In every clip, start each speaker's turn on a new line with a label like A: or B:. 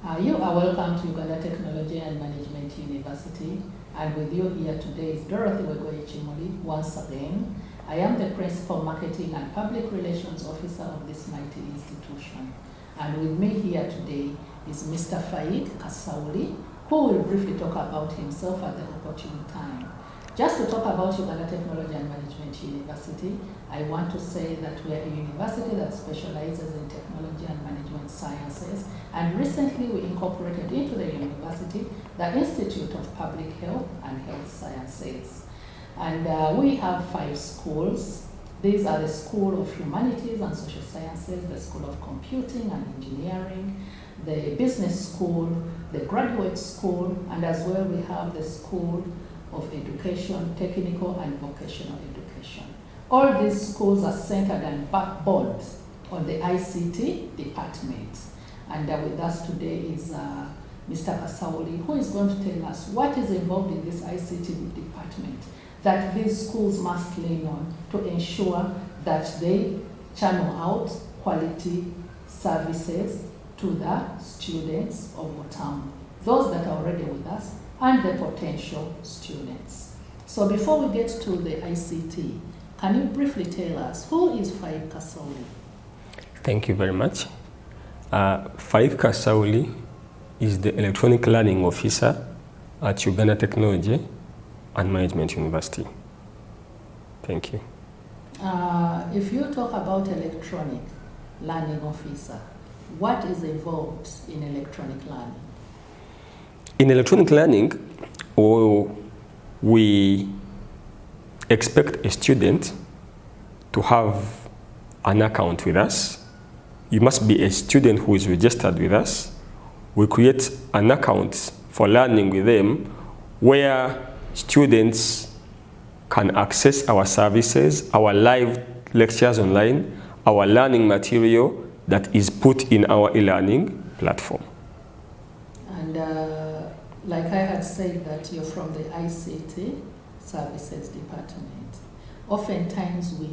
A: You are welcome to Uganda Technology and Management University, and with you here today is Dorothy Wegoye Chimoli. Once again, I am the Principal Marketing and Public Relations Officer of this mighty institution. And with me here today is Mr. Faik Kasawuli, who will briefly talk about himself at the opportune time. Just to talk about Uganda Technology and Management University, I want to say that we are a university that specializes in technology and management sciences, and recently we incorporated into the university the Institute of Public Health and Health Sciences. And we have 5 schools. These are the School of Humanities and Social Sciences, the School of Computing and Engineering, the Business School, the Graduate School, and as well we have the School of Education, Technical and Vocational Education. All these schools are centered and backboned on the ICT department. And with us today is Mr. Kasawuli, who is going to tell us what is involved in this ICT department that these schools must lean on to ensure that they channel out quality services to the students of Utamu, those that are already with us, and the potential students. So before we get to the ICT, can you briefly tell us who is Faik Kasawuli?
B: Thank you very much. Faik Kasawuli is the Electronic Learning Officer at Uganda Technology and Management University. Thank you.
A: If you talk about Electronic Learning Officer, what is involved in electronic learning?
B: In electronic learning, we expect a student to have an account with us. You must be a student who is registered with us. We create an account for learning with them where students can access our services, our live lectures online, our learning material that is put in our e-learning platform.
A: And like I had said that you're from the ICT Services Department. Oftentimes we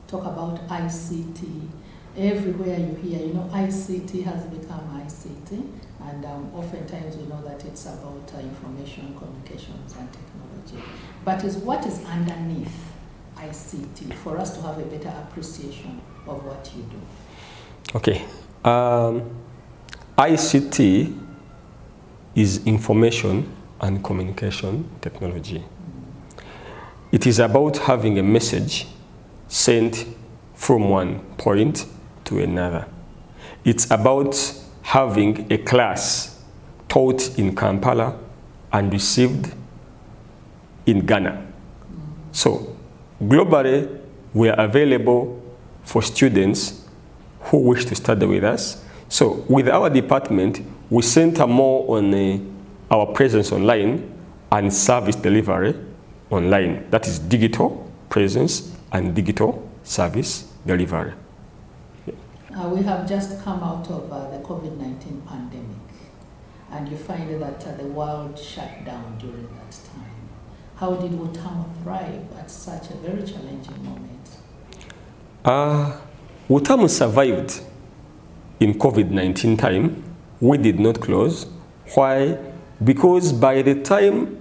A: talk about ICT. Everywhere you hear, ICT has become ICT, and oftentimes we know that it's about information, communications, and technology. But what is underneath ICT for us to have a better appreciation of what you do?
B: Okay. ICT is information and communication technology. It is about having a message sent from one point to another. It's about having a class taught in Kampala and received in Ghana. So globally, we are available for students who wish to study with us. So with our department, we center more on our presence online and service delivery online. That is digital presence and digital service delivery.
A: We have just come out of the COVID-19 pandemic, and you find that the world shut down during that time. How did Utamu thrive at such a very challenging moment?
B: Utamu survived in COVID-19 time. We did not close. Why? Because by the time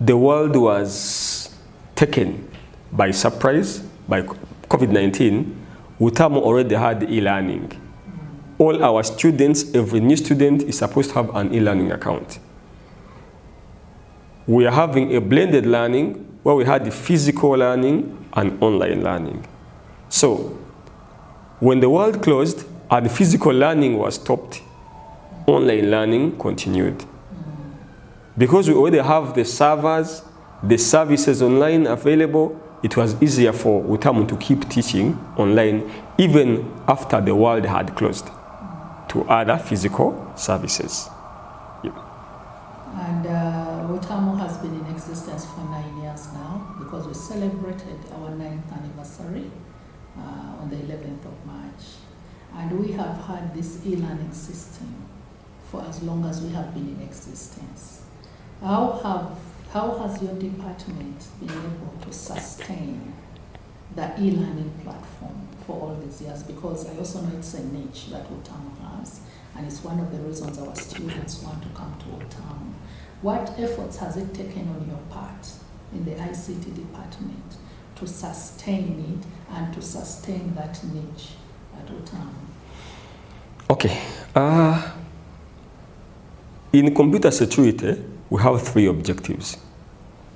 B: the world was taken by surprise by COVID-19, Utamu already had e-learning. All our students, every new student is supposed to have an e-learning account. We are having a blended learning where we had the physical learning and online learning. So when the world closed and physical learning was stopped, online learning continued. Because we already have the servers, the services online available, it was easier for Utamu to keep teaching online even after the world had closed to other physical services. Yeah.
A: And Utamu has been in existence for 9 years now, because we celebrated our 9th anniversary on the 11th of March. And we have had this e-learning system for as long as we have been in existence. How has your department been able to sustain the e-learning platform for all these years? Because I also know it's a niche that Utamu has, and it's one of the reasons our students want to come to Utamu. What efforts has it taken on your part in the ICT department to sustain it and to sustain that niche at Utamu?
B: Okay. In computer security, we have 3 objectives: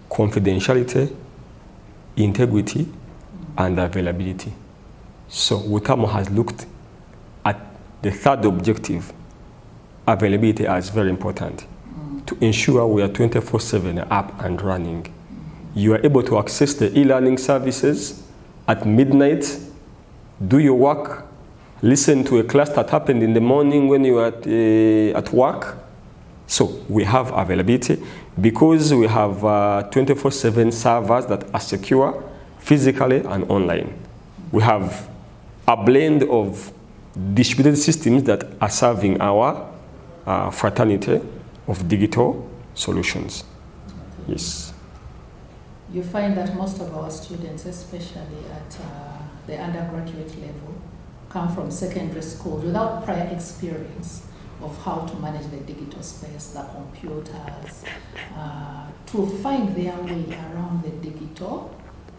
B: confidentiality, integrity, and availability. So Utamu has looked at the 3rd objective, availability, as very important, to ensure we are 24/7 up and running. You are able to access the e-learning services at midnight, do your work, listen to a class that happened in the morning when you are at work. So we have availability because we have 24/7 servers that are secure physically and online. We have a blend of distributed systems that are serving our fraternity of digital solutions.
A: Okay.
B: Yes.
A: You find that most of our students, especially at the undergraduate level, come from secondary school without prior experience of how to manage the digital space, the computers, to find their way around the digital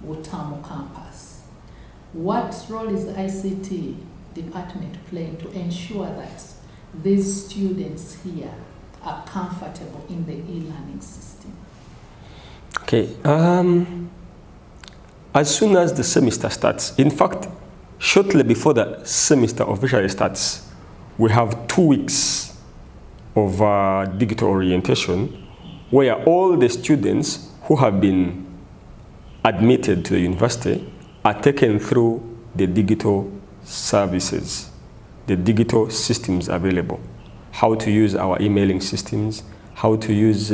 A: Utamu campus. What role is the ICT department playing to ensure that these students here are comfortable in the e-learning system?
B: Okay. As soon as the semester starts, in fact, shortly before the semester officially starts, we have 2 weeks of digital orientation where all the students who have been admitted to the university are taken through the digital services, the digital systems available, how to use our emailing systems, how to use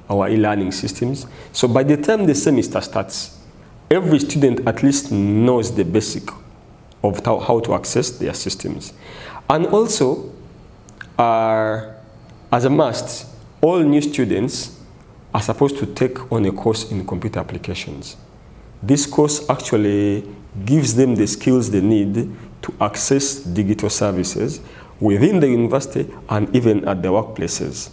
B: our e-learning systems. So by the time the semester starts, every student at least knows the basic of how to access their systems. And also, as a must, all new students are supposed to take on a course in computer applications. This course actually gives them the skills they need to access digital services within the university and even at the workplaces.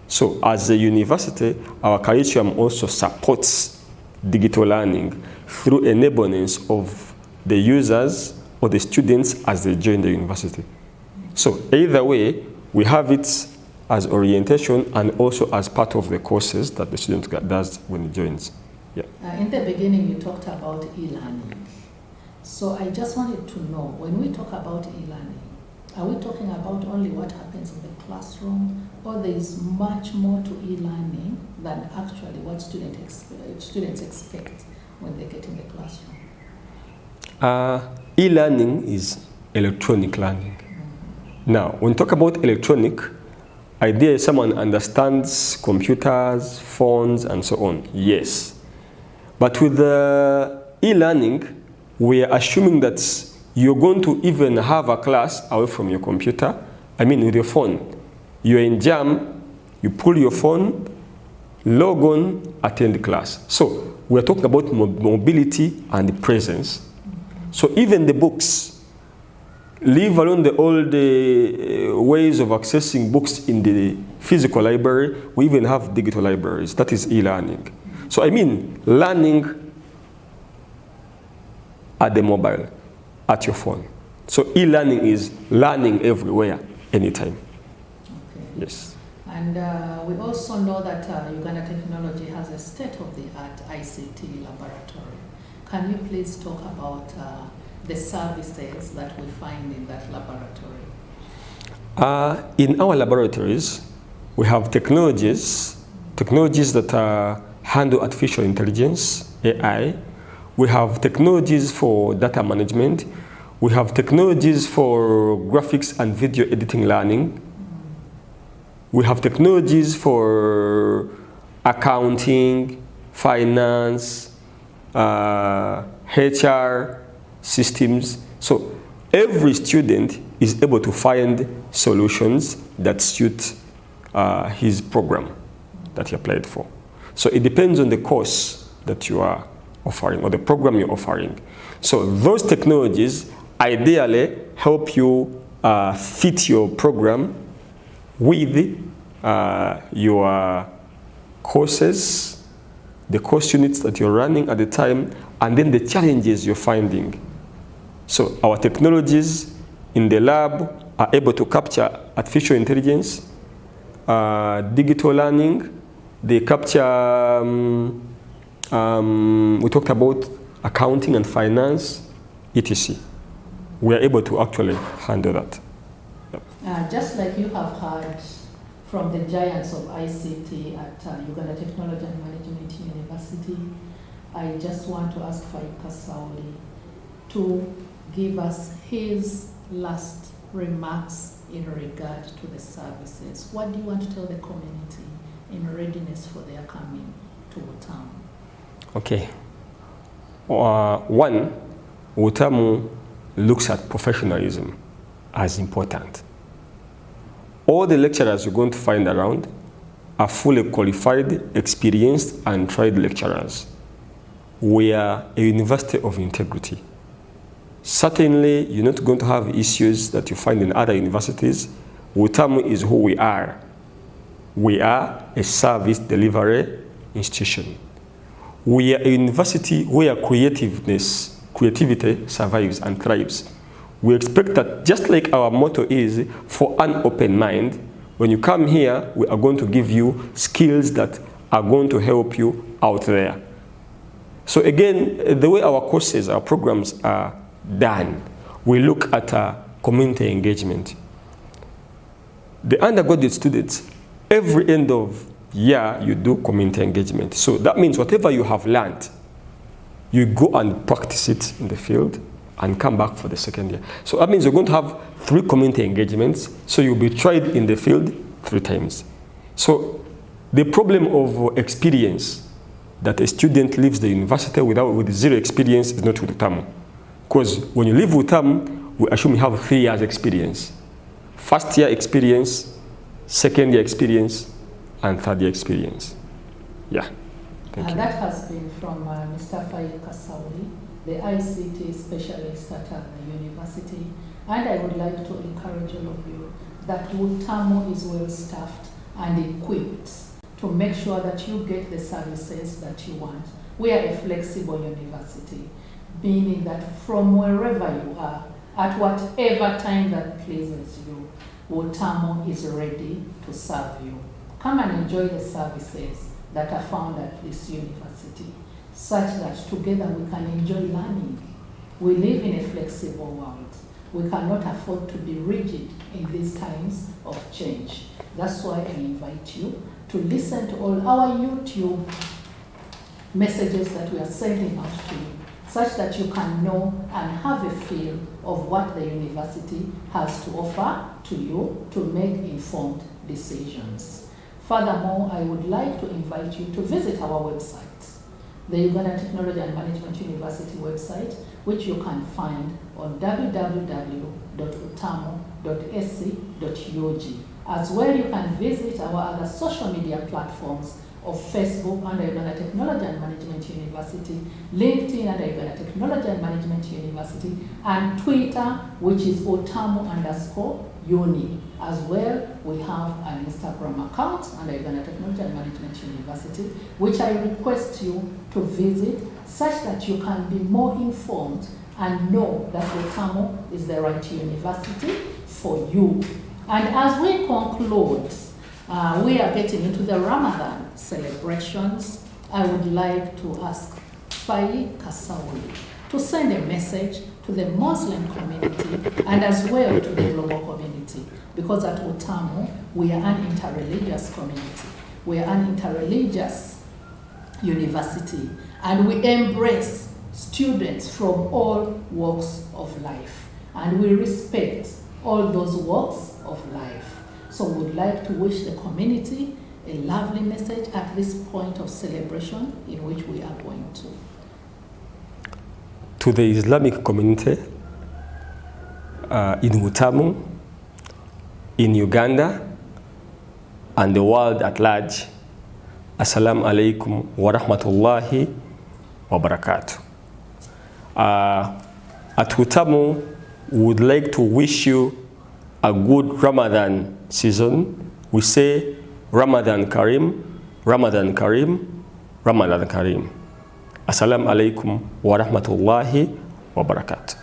B: So as a university, our curriculum also supports digital learning through enablement of the users or the students as they join the university. So either way, we have it as orientation and also as part of the courses that the student does when he joins. Yeah.
A: In the beginning, you talked about e-learning. So I just wanted to know, when we talk about e-learning, are we talking about only what happens in the classroom, or there is much more to e-learning than actually what students expect when they get in the classroom?
B: E-learning is electronic learning. Now, when we talk about electronic, idea someone understands computers, phones, and so on. Yes. But with the e-learning, we are assuming that you're going to even have a class away from your computer. I mean, with your phone. You're in jam, you pull your phone, log on, attend class. So we're talking about mobility and presence. So even the books, leave alone the old ways of accessing books in the physical library, we even have digital libraries. That is e-learning. So I mean, learning at the mobile, at your phone. So e-learning is learning everywhere, anytime.
A: Okay.
B: Yes.
A: And we also know that Uganda Technology has a state-of-the-art ICT laboratory. Can you please talk about the services that we find in that laboratory?
B: In our laboratories, we have technologies that handle artificial intelligence, AI. We have technologies for data management. We have technologies for graphics and video editing learning. We have technologies for accounting, finance, HR systems. So every student is able to find solutions that suit his program that he applied for. So it depends on the course that you are offering or the program you're offering. So those technologies ideally help you fit your program with your courses, the course units that you're running at the time, and then the challenges you're finding. So our technologies in the lab are able to capture artificial intelligence, digital learning. They capture, we talked about accounting and finance, etc. We are able to actually handle that.
A: Just like you have heard from the giants of ICT at Uganda Technology and Management University, I just want to ask Faik Kasawuli to give us his last remarks in regard to the services. What do you want to tell the community in readiness for their coming to Utamu? Okay.
B: One, Utamu looks at professionalism as important. All the lecturers you're going to find around are fully qualified, experienced, and tried lecturers. We are a university of integrity. Certainly, you're not going to have issues that you find in other universities. Utamu is who we are. We are a service delivery institution. We are a university where creativity survives and thrives. We expect that just like our motto is, for an open mind, when you come here, we are going to give you skills that are going to help you out there. So again, the way our courses, our programs are done, we look at community engagement. The undergraduate students, every end of year, you do community engagement. So that means whatever you have learned, you go and practice it in the field and come back for the second year. So that means you're going to have 3 community engagements, so you'll be tried in the field 3 times. So the problem of experience, that a student leaves the university with 0 experience, is not with Utamu. Because when you leave Utamu, we assume you have 3 years experience. First year experience, second year experience, and third year experience. Yeah. Thank you.
A: That has been from Mr. Faik Kasawuli, the ICT specialist at the university. And I would like to encourage all of you that Utamu is well staffed and equipped to make sure that you get the services that you want. We are a flexible university, meaning that from wherever you are, at whatever time that pleases you, Utamu is ready to serve you. Come and enjoy the services that are found at this university, such that together we can enjoy learning. We live in a flexible world. We cannot afford to be rigid in these times of change. That's why I invite you to listen to all our YouTube messages that we are sending out to you, such that you can know and have a feel of what the university has to offer to you to make informed decisions. Furthermore, I would like to invite you to visit our website, the Uganda Technology and Management University website, which you can find on www.utamu.ac.ug. As well, you can visit our other social media platforms of Facebook under Uganda Technology and Management University, LinkedIn under Uganda Technology and Management University, and Twitter, which is Utamu_uni. As well, we have an Instagram account under Uganda Technology and Management University, which I request you to visit such that you can be more informed and know that Utamu is the right university for you. And as we conclude, we are getting into the Ramadan celebrations. I would like to ask Faik Kasawuli to send a message to the Muslim community and as well to the global community. Because at Utamu, we are an interreligious community. We are an interreligious university. And we embrace students from all walks of life. And we respect all those walks of life. So we would like to wish the community a lovely message at this point of celebration in which we are going to.
B: To the Islamic community in Utamu, in Uganda, and the world at large, Assalamu alaikum wa rahmatullahi wa barakatuh. At Utamu, we would like to wish you a good Ramadan season, we say Ramadan Kareem, Ramadan Kareem, Ramadan Kareem. Assalamu alaikum wa rahmatullahi wa barakatuh.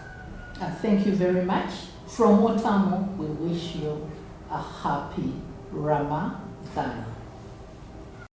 A: Thank you very much. From Utamu, we wish you a happy Ramadan.